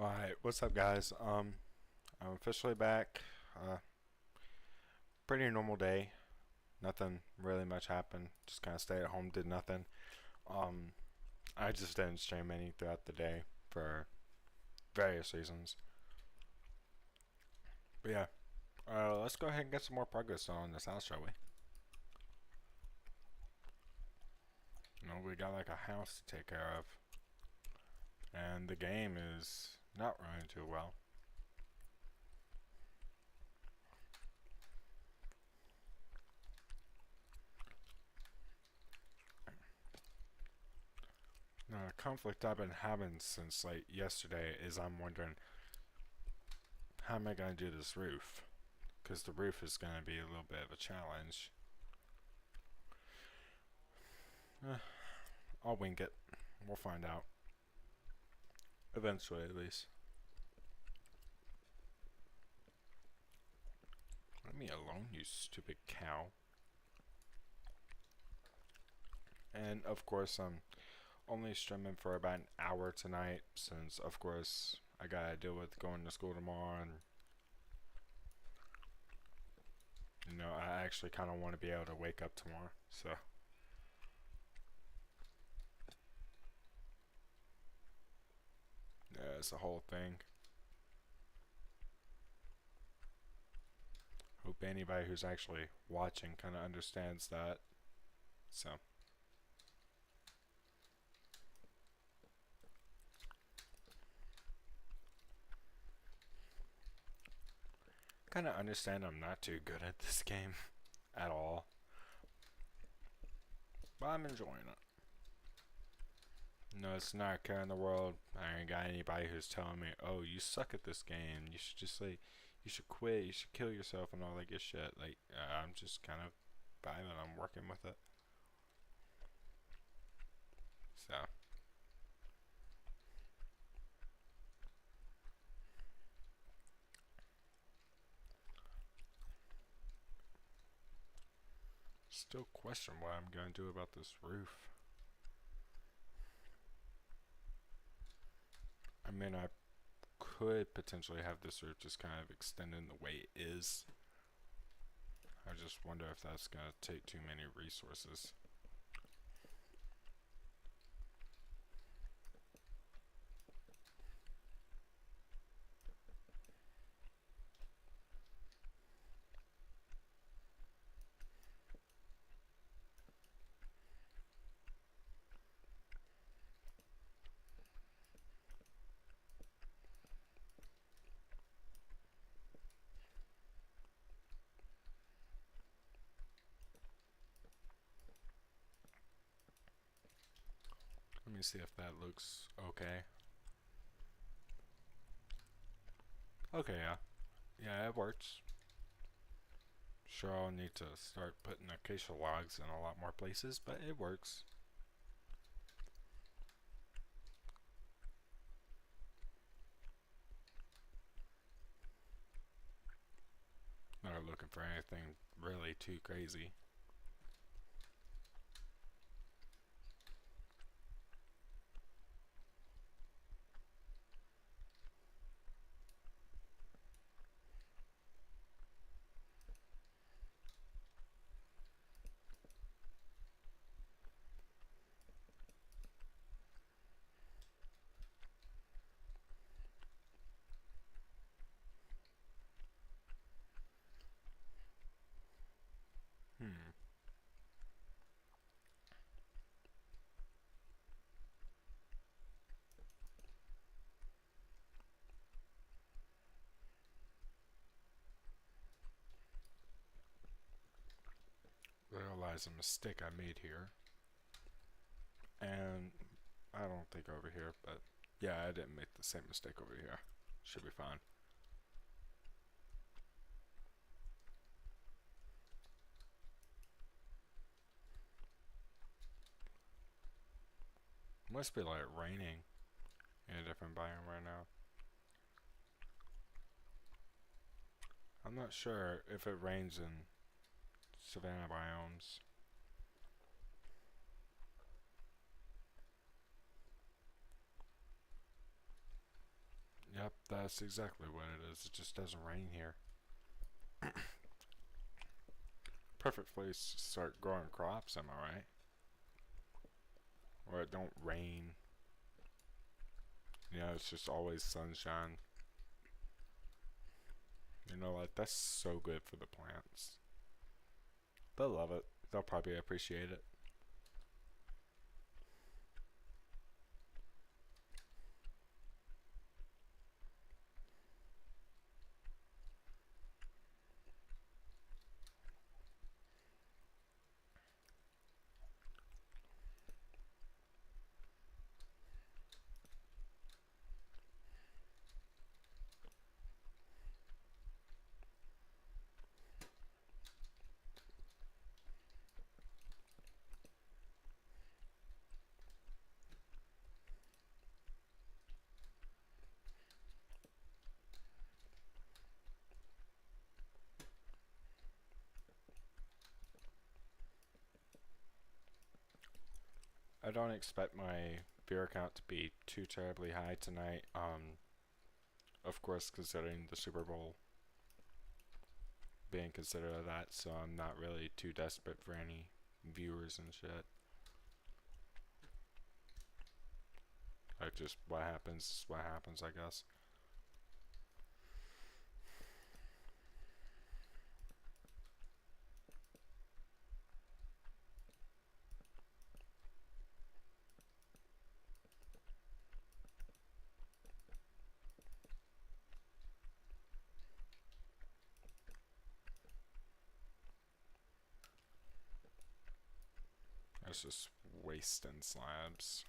Alright, what's up guys? I'm officially back. Pretty normal day. Nothing really much happened. Just kind of stayed at home, did nothing. Um, I just didn't stream any throughout the day for various reasons. But yeah, let's go ahead and get some more progress on this house, shall we? We got like a house to take care of. And the game is not running too well. Now, the conflict I've been having since like yesterday is I'm wondering how am I going to do this roof? Because the roof is going to be a little bit of a challenge. I'll wing it. We'll find out. Eventually, at least. Let me alone, you stupid cow. And of course, I'm only streaming for about an hour tonight, since of course I gotta deal with going to school tomorrow, and I actually kind of want to be able to wake up tomorrow, so. Yeah, it's the whole thing. Hope anybody who's actually watching kind of understands that. So. Kind of understand I'm not too good at this game at all. But I'm enjoying it. No, it's not a care in the world. I ain't got anybody who's telling me, oh, you suck at this game. You should just like, you should quit. You should kill yourself and all that good shit. Like, I'm just kind of vibing. I'm working with it. So. Still question what I'm going to do about this roof. I mean, I could potentially have this roof just kind of extending the way it is. I just wonder if that's going to take too many resources. Let me see if that looks okay. Okay, yeah. Yeah, it works. Sure, I'll need to start putting acacia logs in a lot more places, but it works. Not looking for anything really too crazy. Hmm. Realize a mistake I made here. And I don't think over here, but yeah, I didn't make the same mistake over here. Should be fine. Must be like raining in a different biome right now. I'm not sure if it rains in savanna biomes. Yeah, Yep, that's exactly what it is. It just doesn't rain here. Perfect place to start growing crops, am I right? Where it don't rain. You know, it's just always sunshine. You know, like, that's so good for the plants. They'll love it. They'll probably appreciate it. I don't expect my viewer count to be too terribly high tonight. Of course, considering the Super Bowl being considered of that, so I'm not really too desperate for any viewers and shit. Like, just what happens is what happens, I guess. It's just wasting slabs.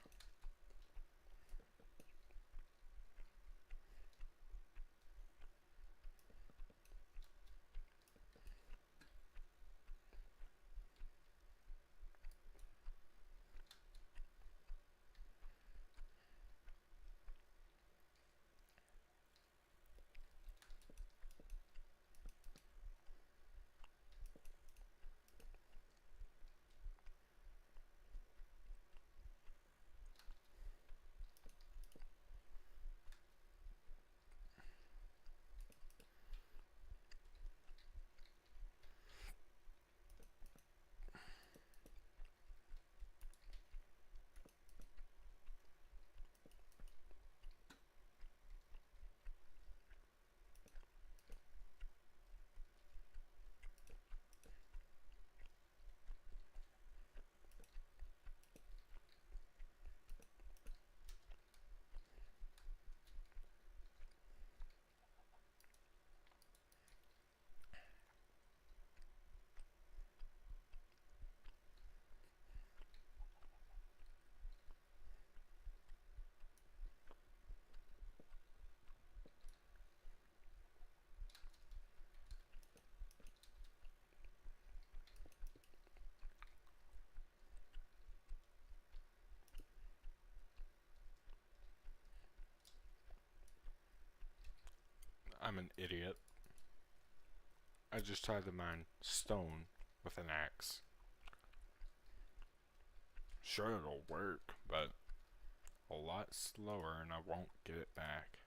I'm an idiot. I just tried to mine stone with an axe. Sure, it'll work, but a lot slower and I won't get it back.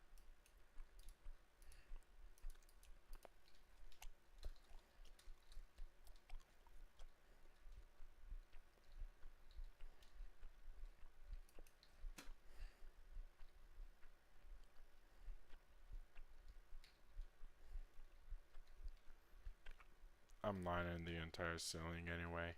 I'm mining the entire ceiling anyway.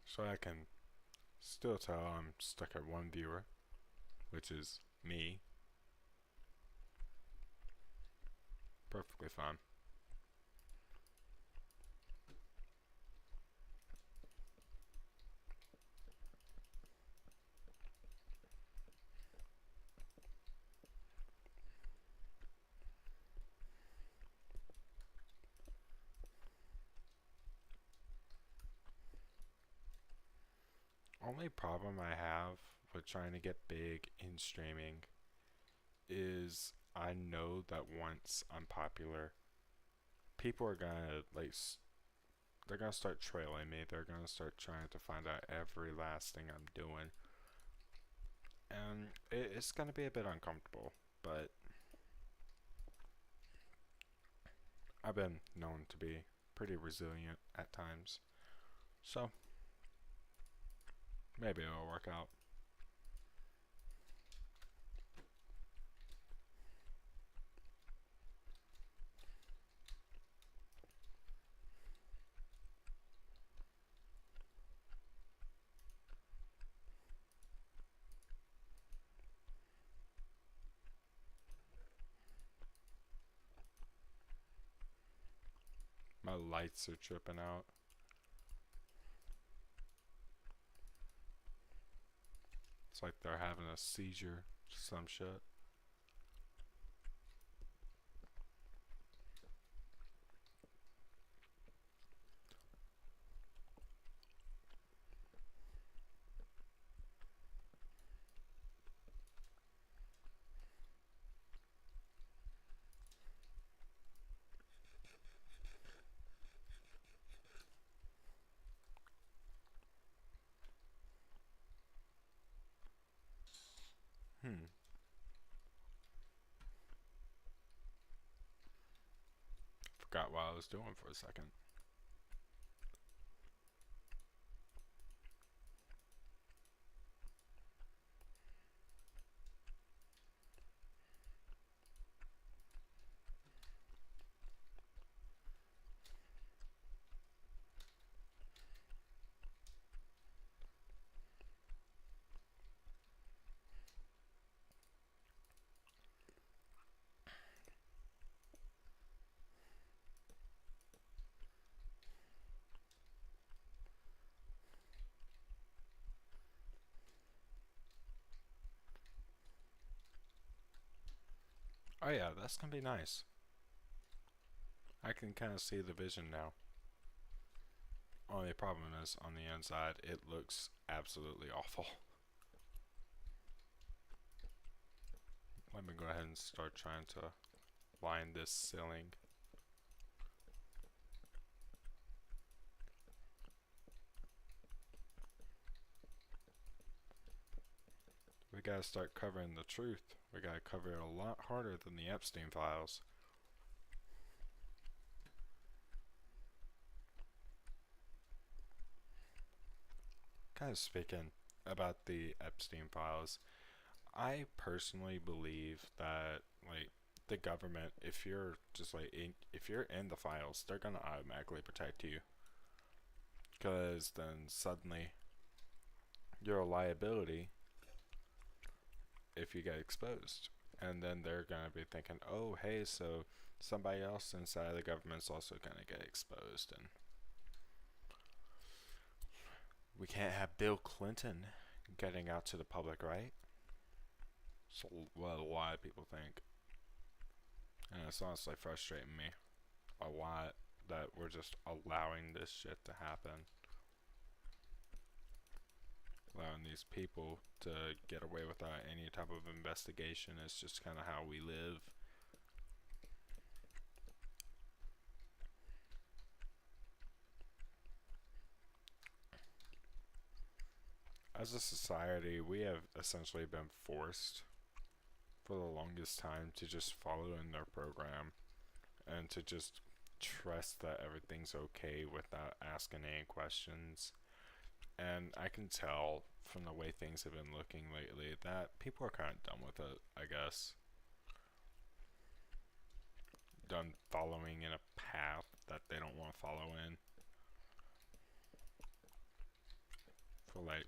So I can still tell I'm stuck at one viewer, which is me. Perfectly fine. Only problem I have with trying to get big in streaming is I know that once I'm popular, people are gonna like they're gonna start trailing me. They're gonna start trying to find out every last thing I'm doing, and it's gonna be a bit uncomfortable. But I've been known to be pretty resilient at times, so maybe it'll work out. My lights are tripping out. It's like they're having a seizure, some shit. Hmm. Forgot what I was doing for a second. Oh yeah, that's gonna be nice. I can kind of see the vision now. Only problem is, on the inside, it looks absolutely awful. Let me go ahead and start trying to line this ceiling. We gotta start covering the truth. We gotta cover it a lot harder than the Epstein files. Kind of speaking about the Epstein files, I personally believe that like the government, if you're just like if you're in the files, they're gonna automatically protect you, because then suddenly you're a liability if you get exposed, and then they're gonna be thinking, oh hey, so somebody else inside the government's also gonna get exposed, and we can't have Bill Clinton getting out to the public, right? So what a lot of people think, and it's honestly frustrating me a lot that we're just allowing this shit to happen, allowing these people to get away without any type of investigation. It's just kind of how we live. As a society, we have essentially been forced for the longest time to just follow in their program and to just trust that everything's okay without asking any questions. And I can tell from the way things have been looking lately that people are kind of done with it, I guess. Done following in a path that they don't want to follow in. For like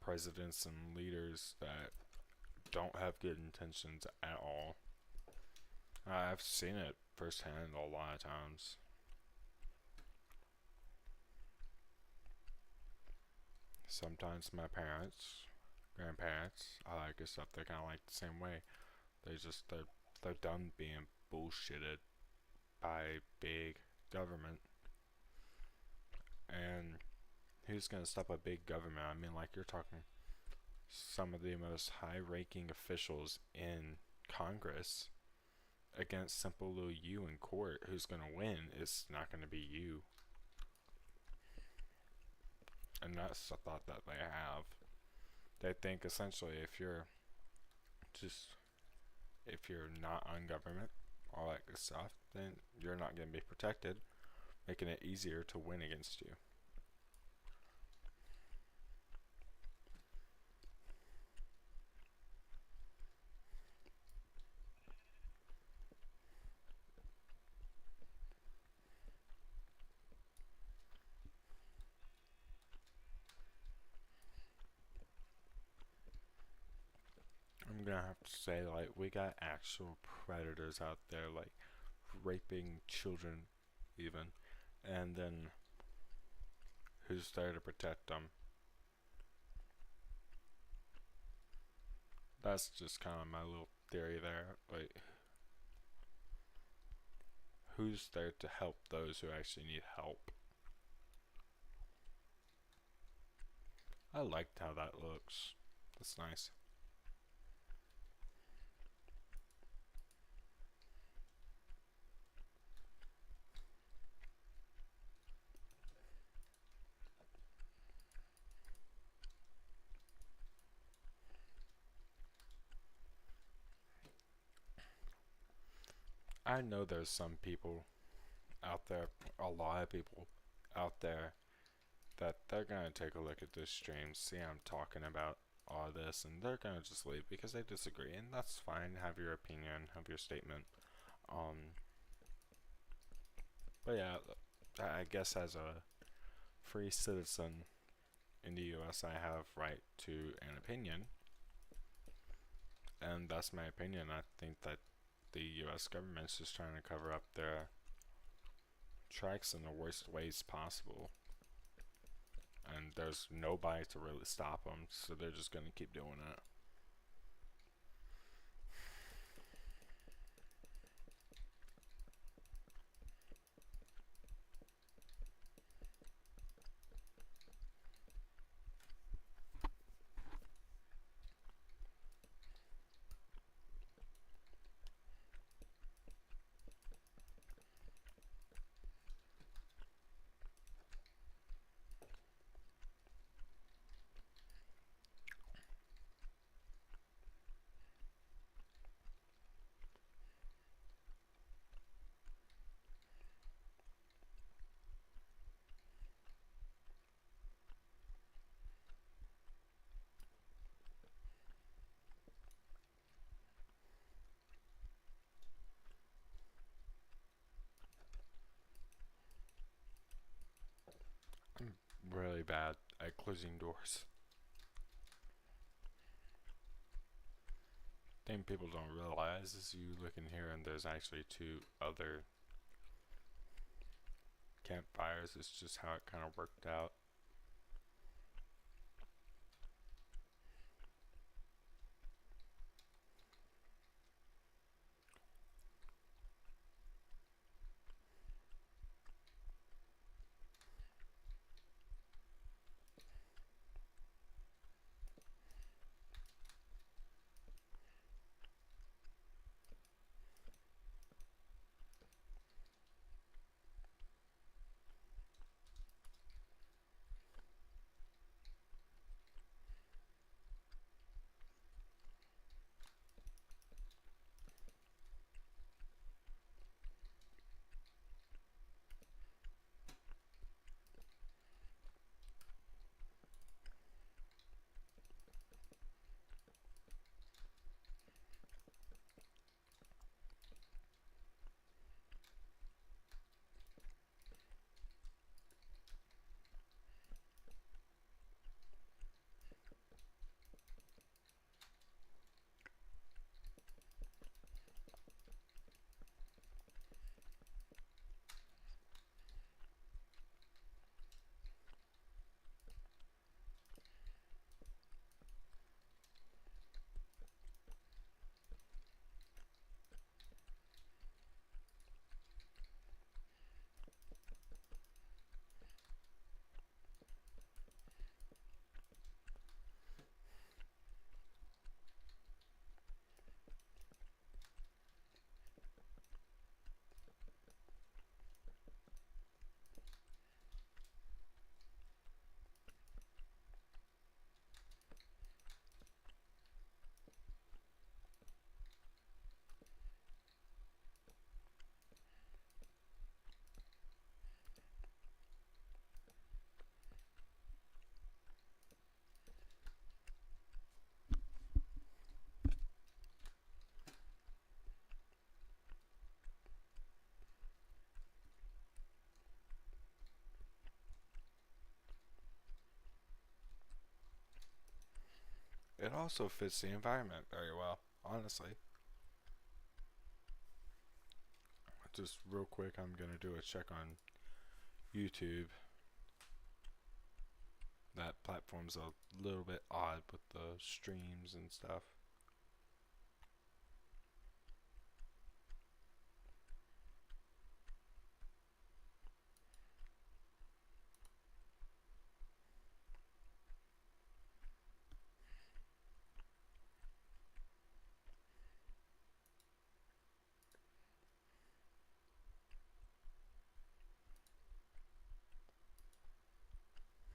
presidents and leaders that don't have good intentions at all. I've seen it firsthand a lot of times. Sometimes my parents, grandparents, I guess that they're kind of like the same way. They're done being bullshitted by big government. And who's gonna stop a big government? I mean, like, you're talking some of the most high-ranking officials in Congress against simple little you in court. Who's going to win? It's not going to be you. And that's the thought that they have. They think essentially if you're not on government, all that good stuff, then you're not going to be protected, making it easier to win against you. I'm gonna have to say, like, we got actual predators out there, like raping children, even, and then who's there to protect them? That's just kind of my little theory there. Like, who's there to help those who actually need help? I liked how that looks. That's nice. I know there's some people out there, a lot of people out there, that they're gonna take a look at this stream, see I'm talking about all this, and they're gonna just leave because they disagree, and that's fine. Have your opinion, have your statement. Um, but yeah, I guess as a free citizen in the U.S., I have right to an opinion, and that's my opinion. I think that the U.S. government's just trying to cover up their tracks in the worst ways possible, and there's nobody to really stop them, so they're just gonna keep doing it. I'm really bad at closing doors. Thing people don't realize is you look in here and there's actually two other campfires. It's just how it kind of worked out. it also fits the environment very well, honestly. Just real quick, I'm gonna do a check on YouTube. That platform's a little bit odd with the streams and stuff.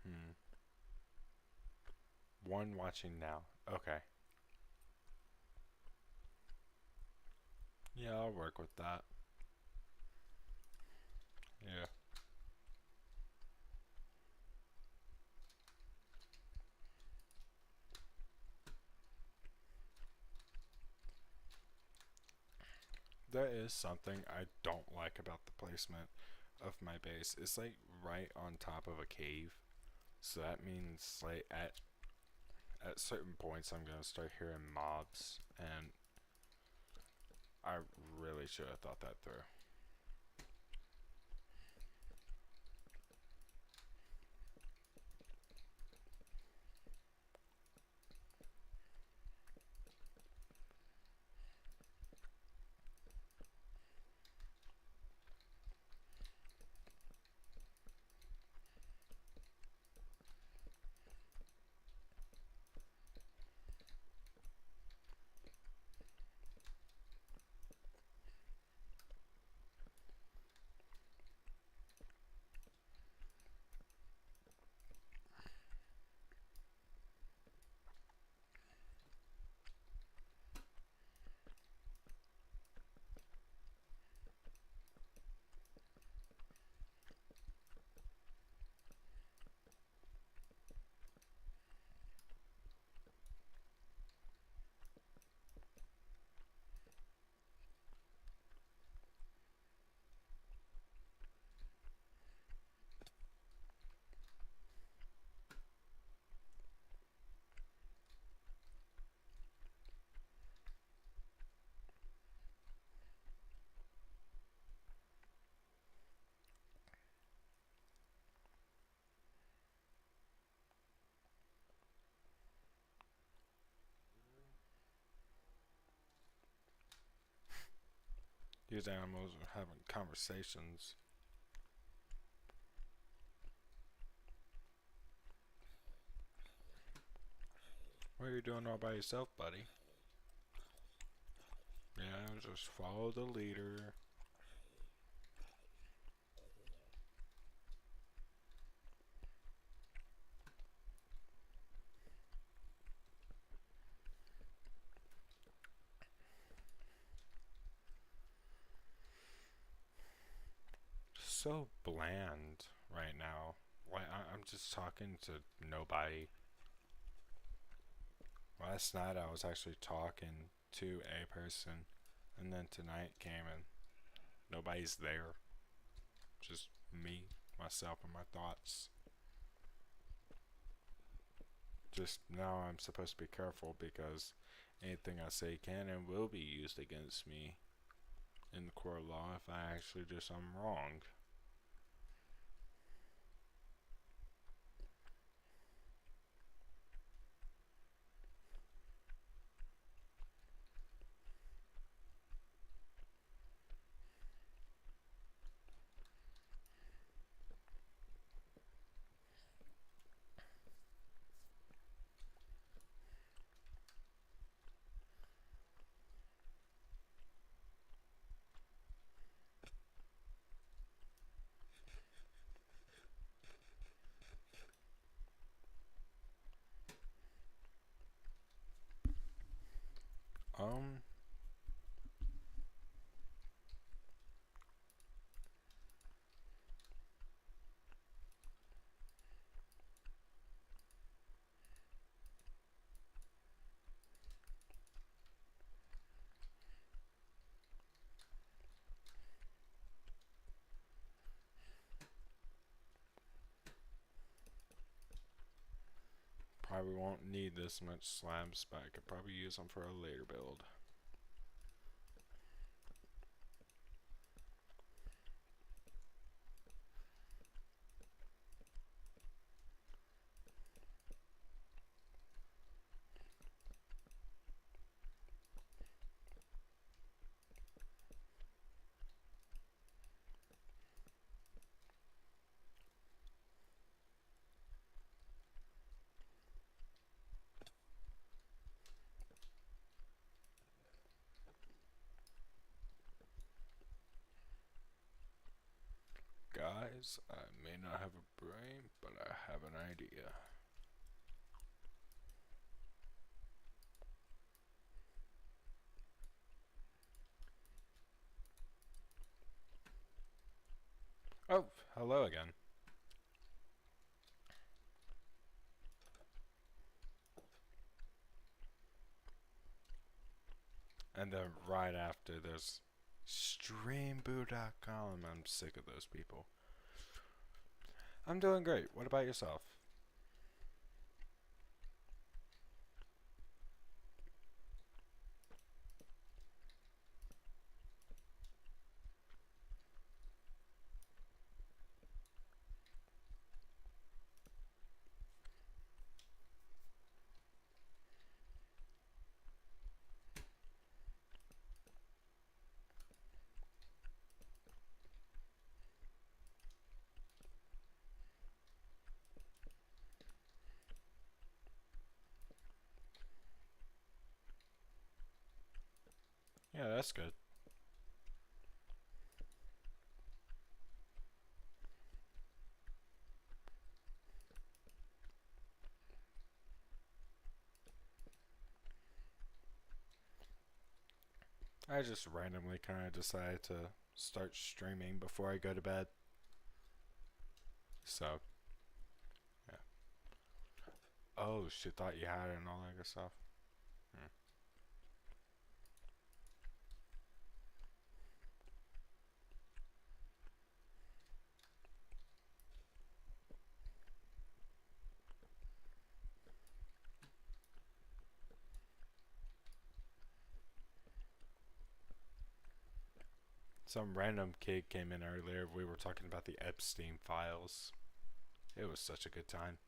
Hmm. One watching now. Okay. Yeah, I'll work with that. Yeah. There is something I don't like about the placement of my base. It's like right on top of a cave. So that means like at certain points I'm gonna start hearing mobs, and I really should have thought that through. These animals are having conversations. What are you doing all by yourself, buddy? Yeah, just follow the leader. So bland right now. Like I'm just talking to nobody. Last night I was actually talking to a person, and then tonight came and nobody's there. Just me, myself, and my thoughts. Just now I'm supposed to be careful because anything I say can and will be used against me in the court of law if I actually do something wrong. probably won't need this much slabs, but I could probably use them for a later build. Guys, I may not have a brain, but I have an idea. Oh, hello again. And then right after there's streamboo.com. I'm sick of those people. I'm doing great. What about yourself? Yeah, that's good. I just randomly kind of decided to start streaming before I go to bed. So, yeah. Oh, she thought you had it and all that good stuff. Hmm. Some random kid came in earlier. We were talking about the Epstein files. It was such a good time.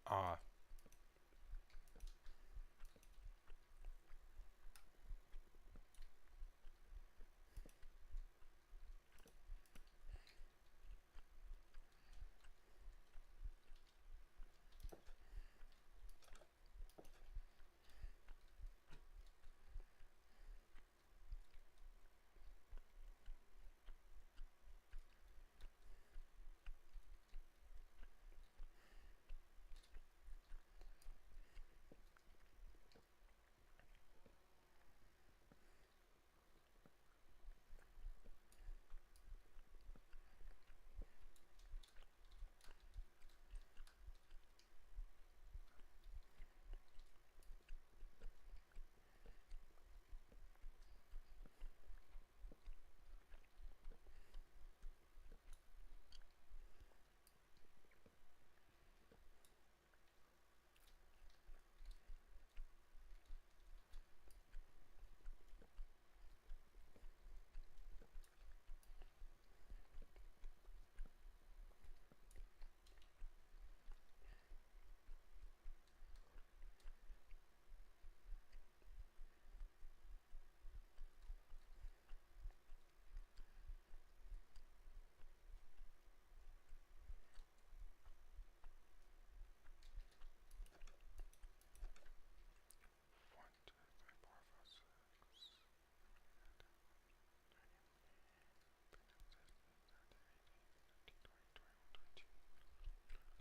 Ah,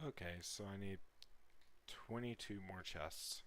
okay, so I need 22 more chests.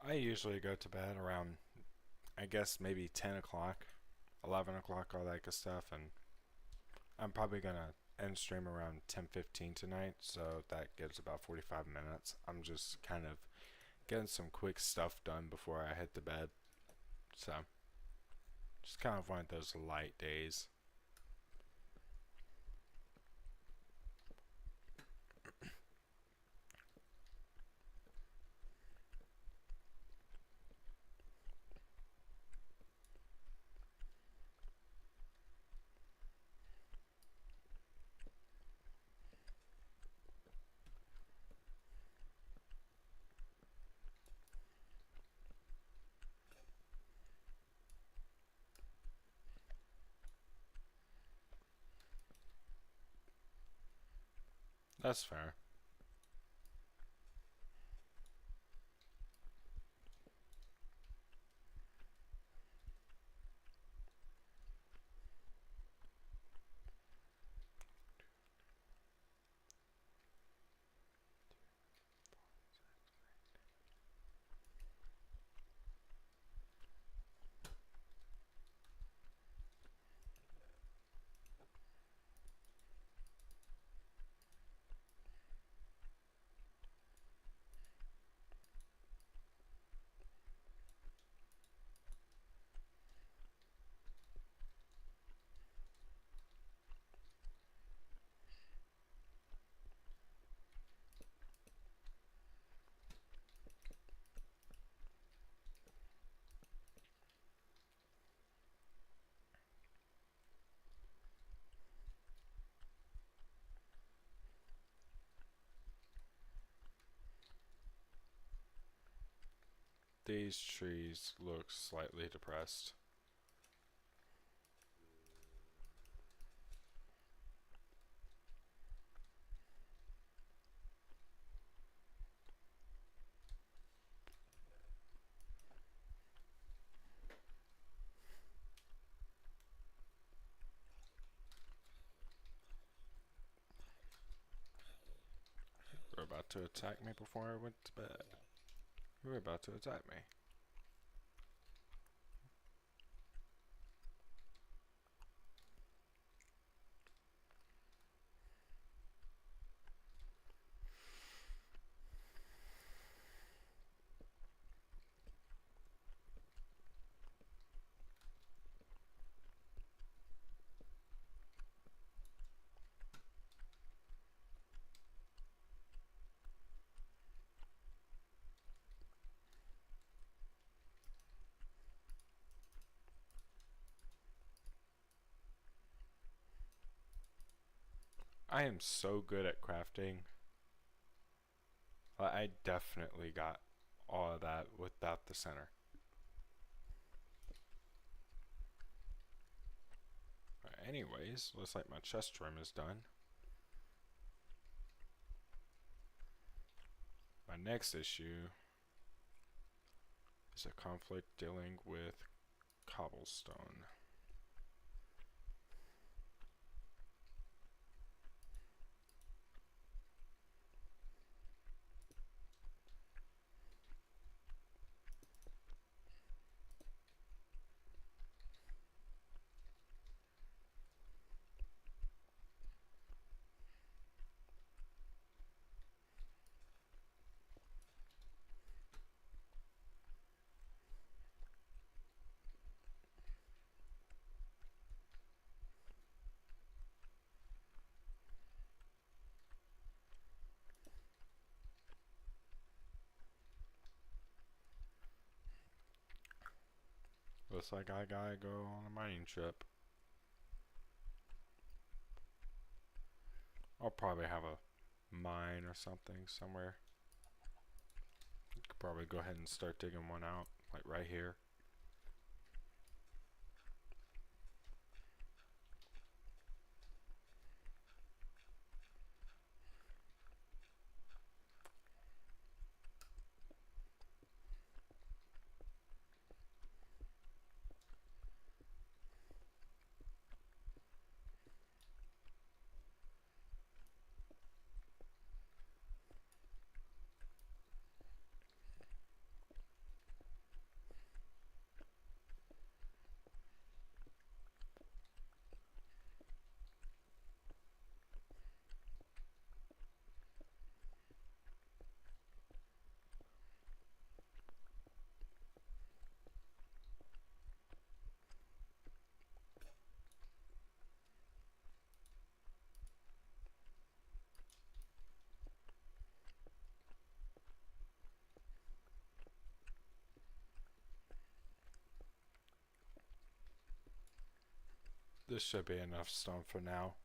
I usually go to bed around, I guess, maybe 10 o'clock, 11 o'clock, all that good stuff. And I'm probably going to end stream around 10:15 tonight, so that gives about 45 minutes. I'm just kind of getting some quick stuff done before I hit the bed. So, just kind of one of those light days. That's fair. These trees look slightly depressed. They're about to attack me before I went to bed. They're about to attack me. I am so good at crafting. I definitely got all of that without the center. Anyways, looks like my chest trim is done. My next issue is a conflict dealing with cobblestone. Looks like I gotta go on a mining trip. I'll probably have a mine or something somewhere. Could probably go ahead and start digging one out, like right here. this should be enough stone for now.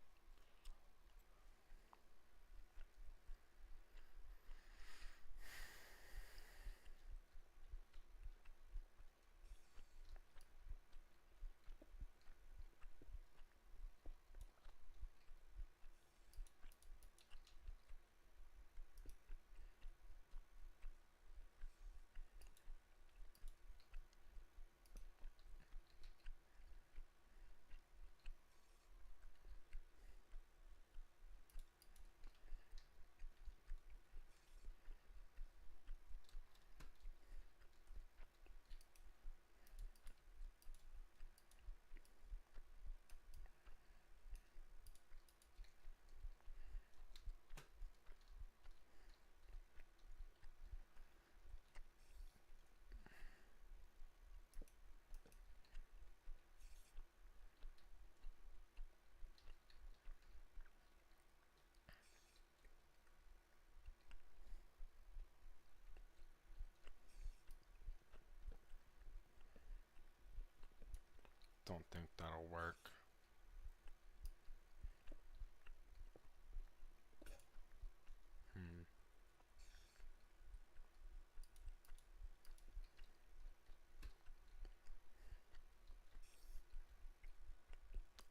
Don't think that'll work.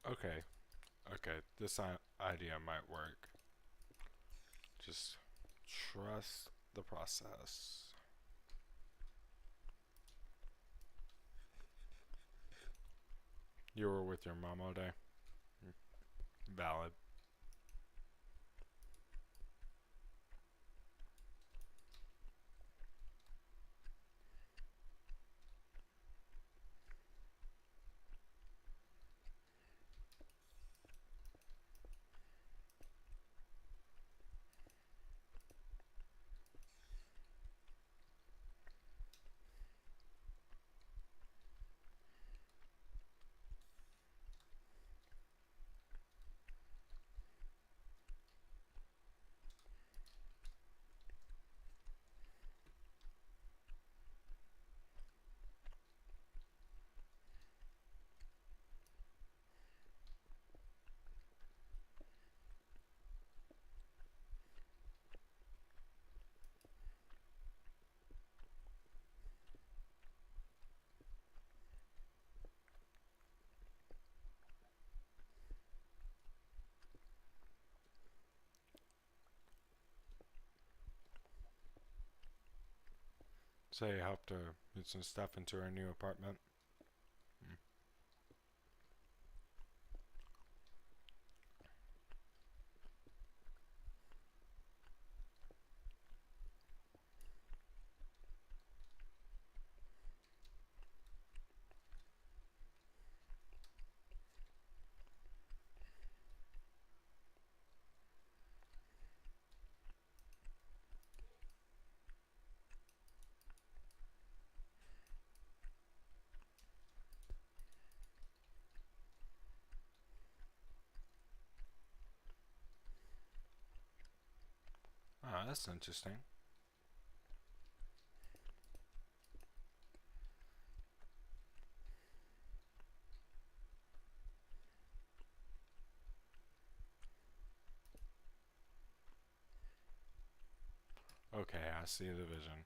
Okay, okay, this idea might work. Just trust the process. You were with your mom all day? Valid. So you helped her move some stuff into her new apartment? Mm. Ah, that's interesting. Okay, I see the vision.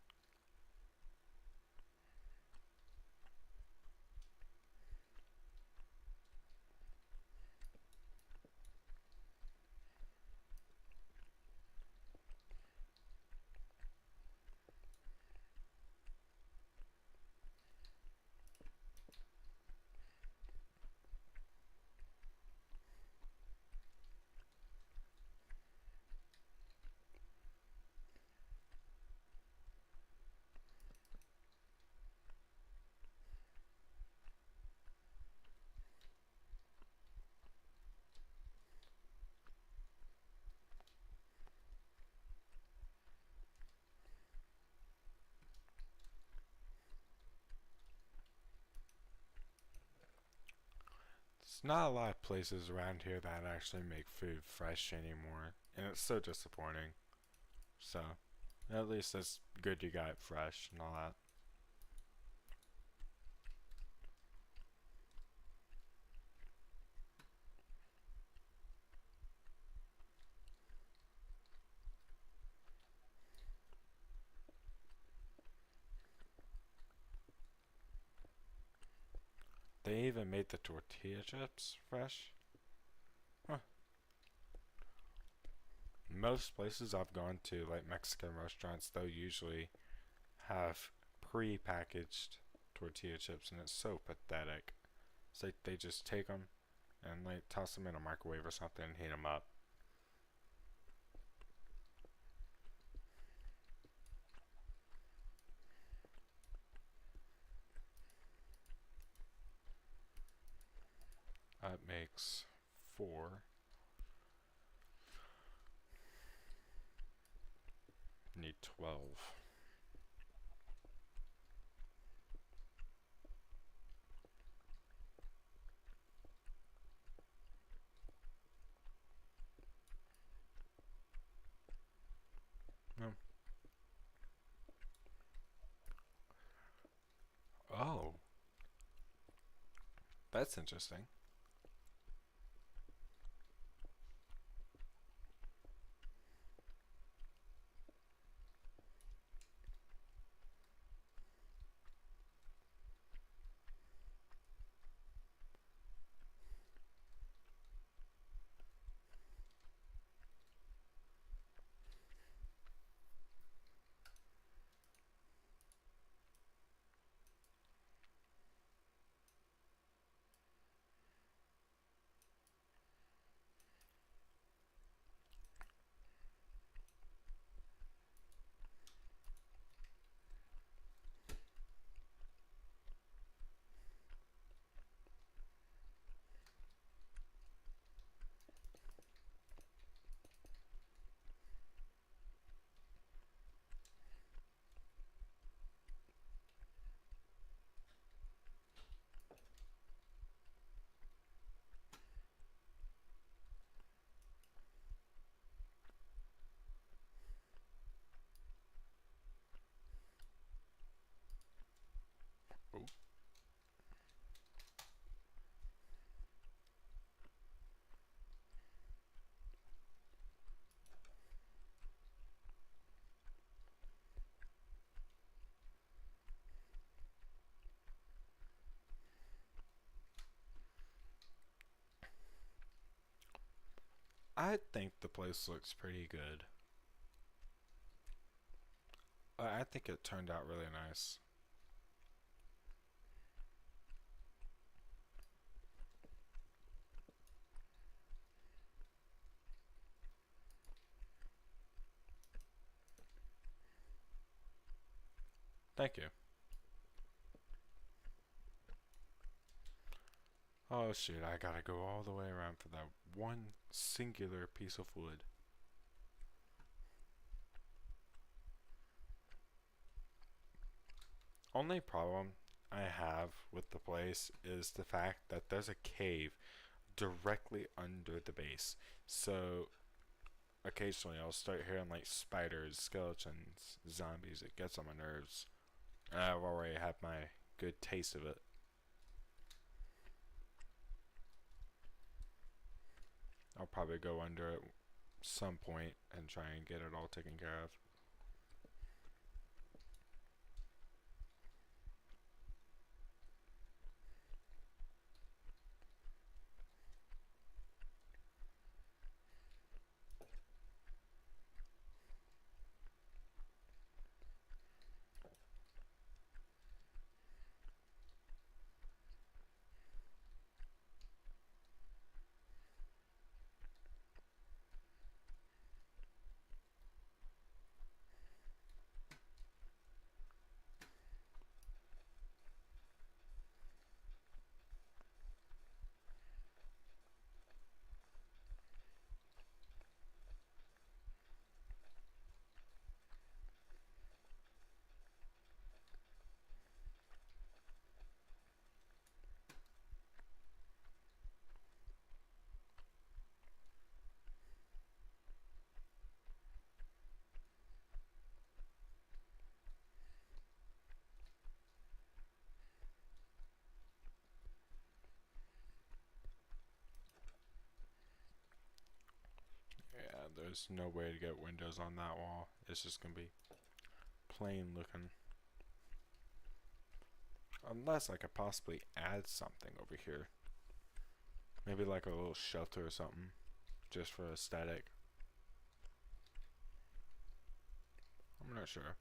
There's not a lot of places around here that actually make food fresh anymore, and it's so disappointing. So, at least it's good you got it fresh and all that. They even made the tortilla chips fresh. Huh. Most places I've gone to, like Mexican restaurants, they'll usually have pre-packaged tortilla chips, and it's so pathetic. It's like they just take them and like toss them in a microwave or something and heat them up. That makes 4. Need 12. No. Oh, that's interesting. Ooh. I think the place looks pretty good. I think it turned out really nice. Thank you. Oh shoot, I gotta go all the way around for that one singular piece of wood. Only problem I have with the place is the fact that there's a cave directly under the base. So occasionally I'll start hearing like spiders, skeletons, zombies. It gets on my nerves. And I've already had my good taste of it. I'll probably go under at some point and try and get it all taken care of. Yeah, there's no way to get windows on that wall. It's just gonna be plain looking. Unless I could possibly add something over here. Maybe like a little shelter or something. Just for aesthetic. I'm not sure.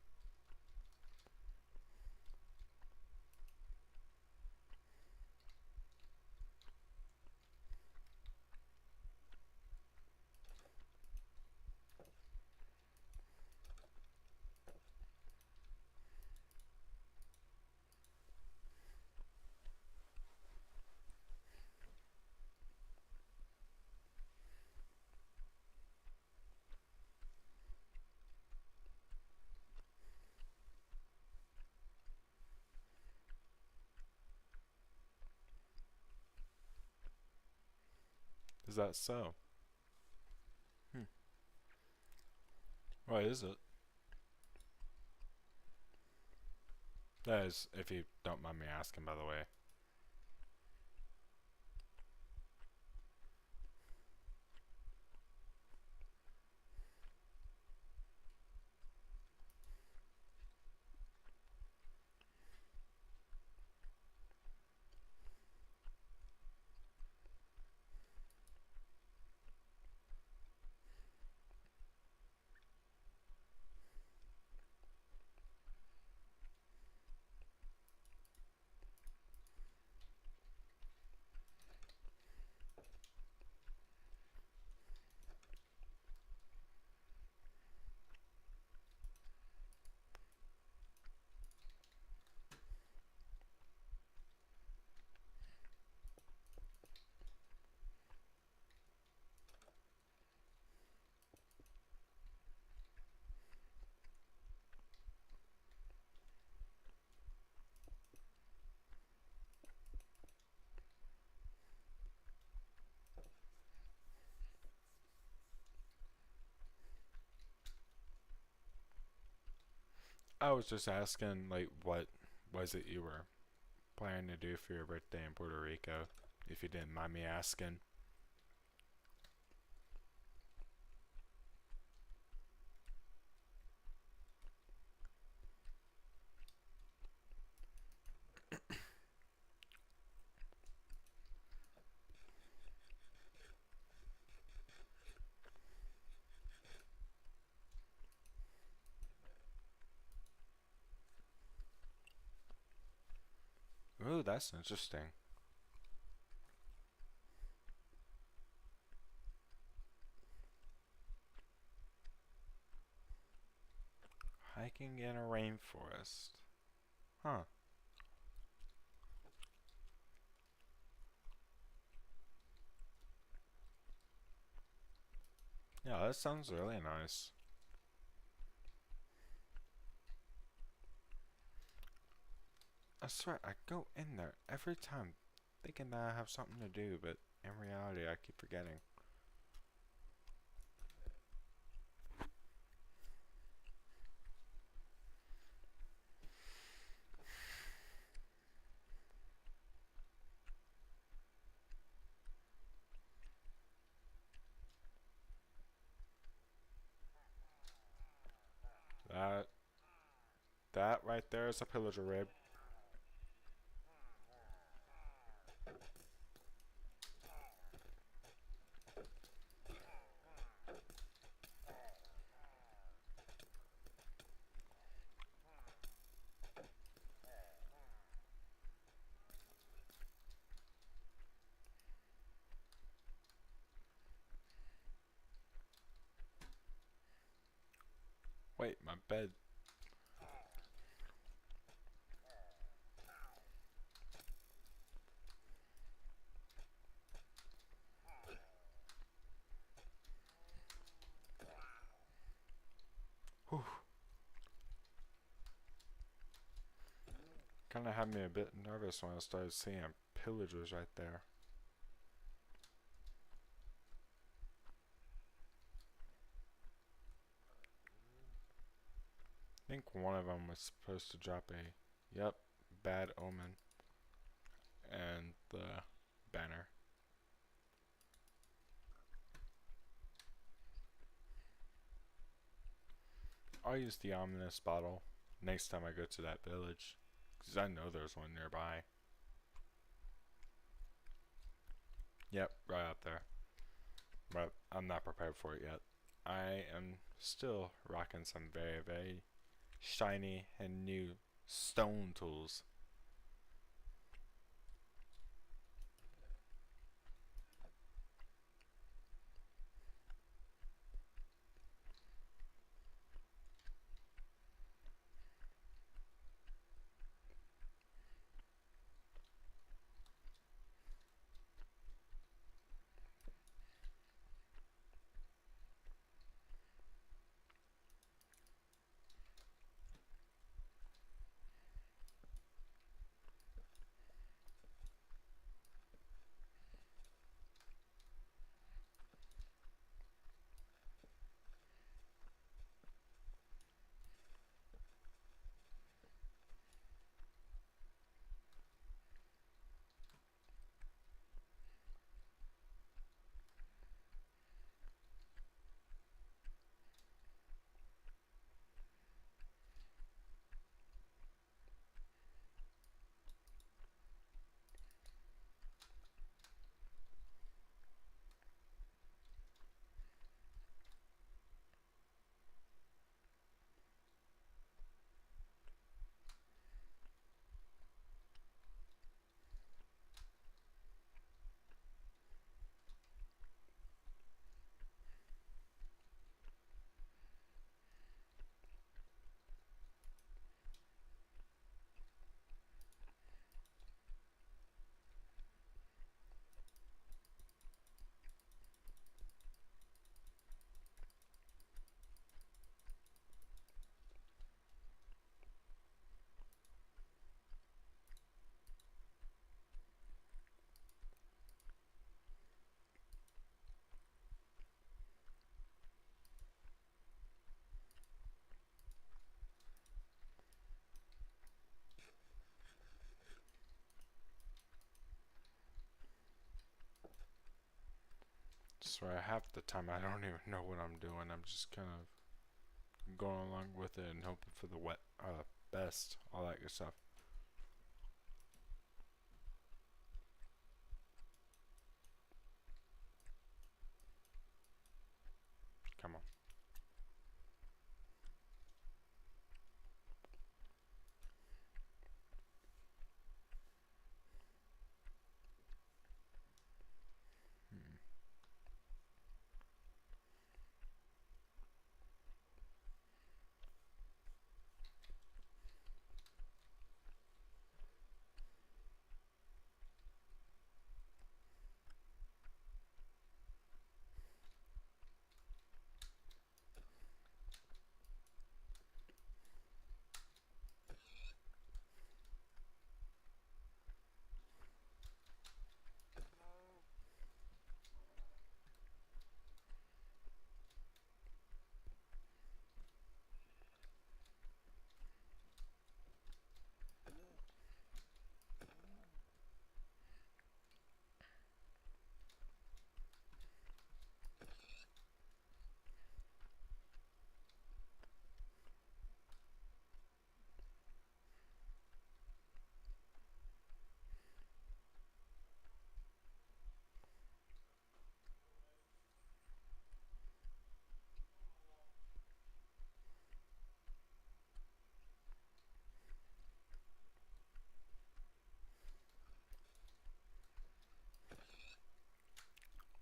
Is that so? What is it? That is, if you don't mind me asking, by the way. I was just asking, like, what was it you were planning to do for your birthday in Puerto Rico? If you didn't mind me asking. Ooh, that's interesting. Hiking in a rainforest. Huh. Yeah, that sounds really nice. I swear, I go in there every time thinking that I have something to do, but in reality, I keep forgetting. That that right there is a pillager rib. Wait, my bed. Whew. Kind of had me a bit nervous when I started seeing pillagers right there. I think one of them was supposed to drop a, yep, bad omen, and the banner. I'll use the ominous bottle next time I go to that village. Because I know there's one nearby. Yep, right out there. But I'm not prepared for it yet. I am still rocking some very, very shiny and new stone tools. So half the time I don't even know what I'm doing. I'm just kind of going along with it and hoping for the best, all that good stuff. Come on. Hmm.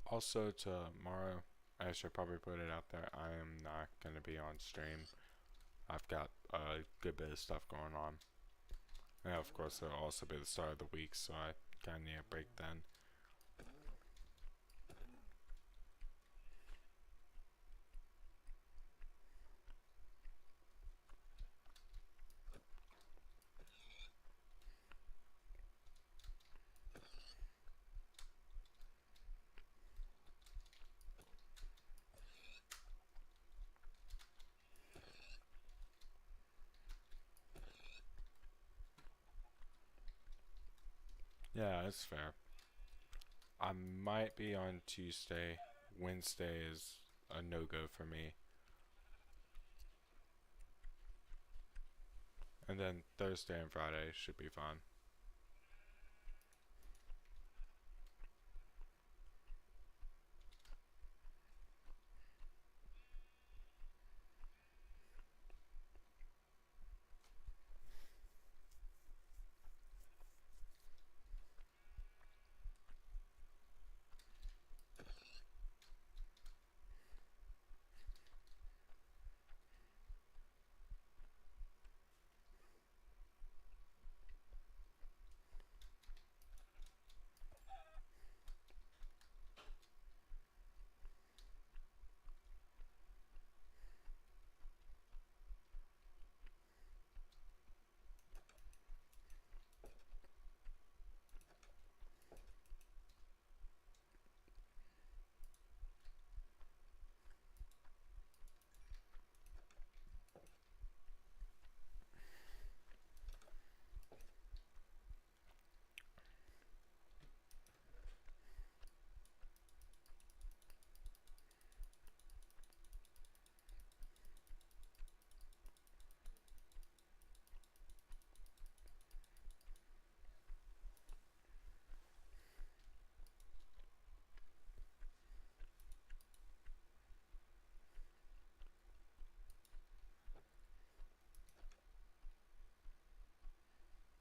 Also, tomorrow, I should probably put it out there, I am not going to be on stream. I've got a good bit of stuff going on. And of course, it'll also be the start of the week, so I kind of need a break then. Yeah, it's fair. I might be on Tuesday. Wednesday is a no-go for me. And then Thursday and Friday should be fun.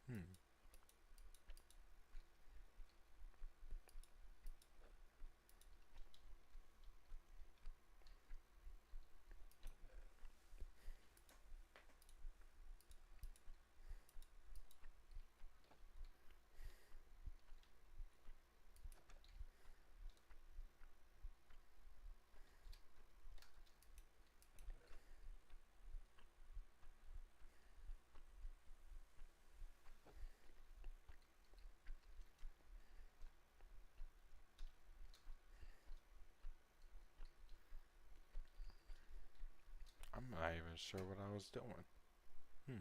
Hmm. I'm not even sure what I was doing. Hmm.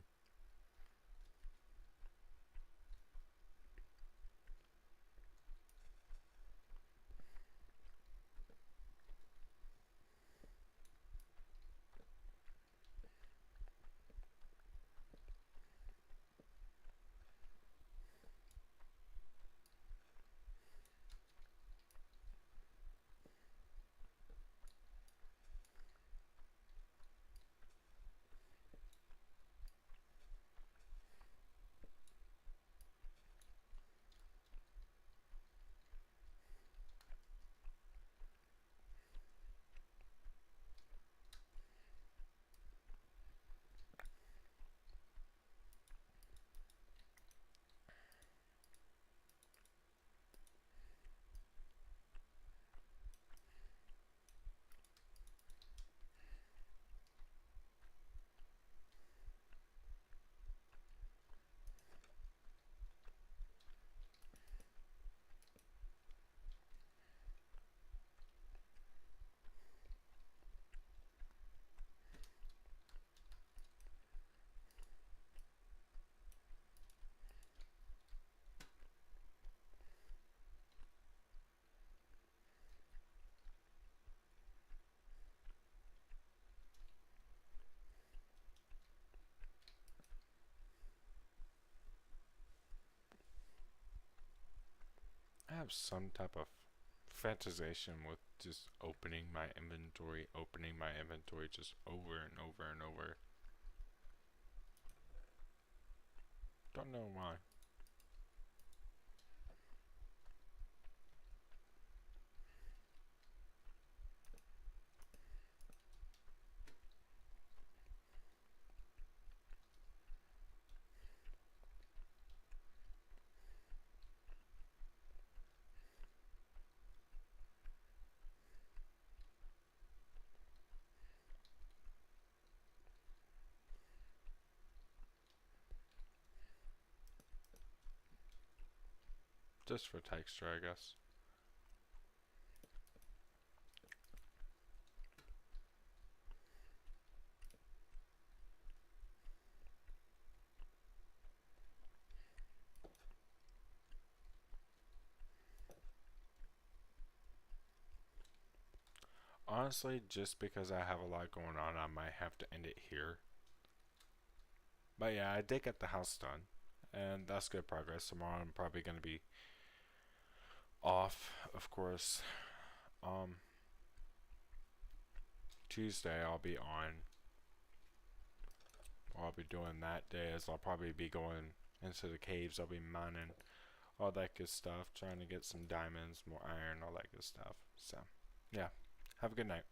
I have some type of fantasization with just opening my inventory just over and over and over. Don't know why. Just for texture, I guess. Honestly, just because I have a lot going on, I might have to end it here. But yeah, I did get the house done, and that's good progress. Tomorrow I'm probably gonna be off, of course. Um, Tuesday I'll be on. What I'll be doing that day is I'll probably be going into the caves. I'll be mining all that good stuff, trying to get some diamonds, more iron, all that good stuff. So, yeah, have a good night.